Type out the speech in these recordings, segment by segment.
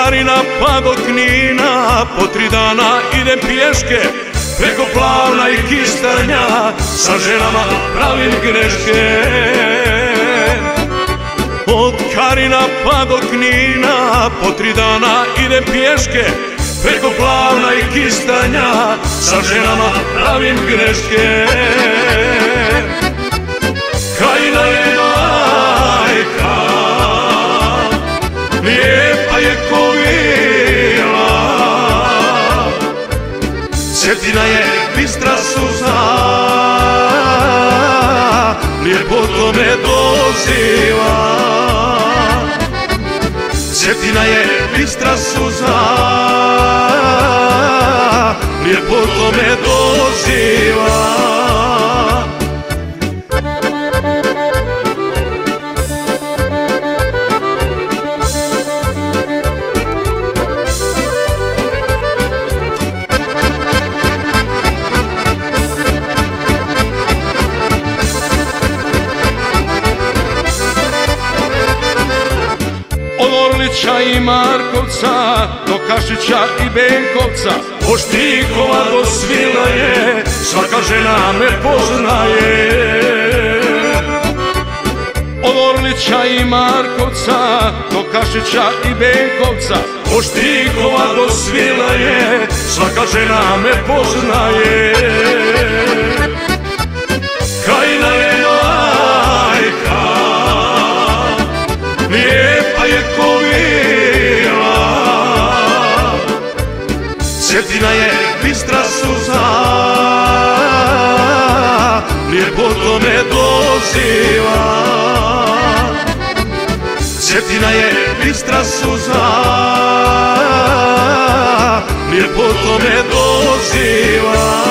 Karina pa do Knina, po 3 dana idem pješke, preko Plavna i Kistarnja, sa ženama pravim greške. Od Karina pa do Knina, po 3 dana idem pješke, preko Plavna i Kistarnja, sa ženama pravim greške. Krajina je majka, lijepa je ko vila, Cetina je bistra suza, lijepoto me doziva. Cetina je bistra suza, lijepoto me doziva. Od Orlića i Markovca, do Kašića i Benkovca, od Štikova do Svilaje, svaka žena me poznaje. Od Orlića i Markovca, do Kašića i Benkovca, od Štikova do Svilaje, svaka žena me poznaje. Krajina je majka, lijepa je ko vila, Cetina je bistra suza, lijepoto me doziva. Cetina je bistra suza, lijepoto me doziva.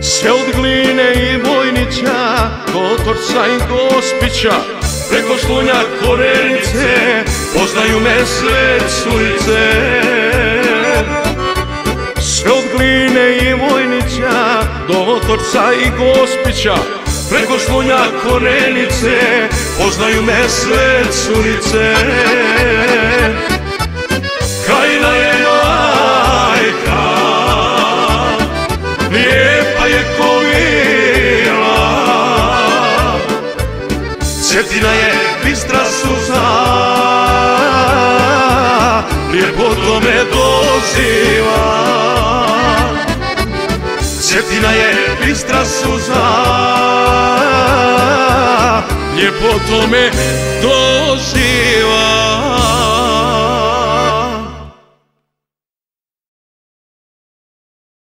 Sve od Gline i Vojnića, do Otorca i Gospića, preko Slunja, Korenice, poznaju me sve curice. Sve od Gline i Vojnića, do Otorca i Gospića, preko Slunja, Korenice, poznaju me sve curice. Krajina je majka, lijepa je ko vila, Cetina je bistra suza, lijepoto me doziva. Cetina je bistra suza, lijepoto me doziva.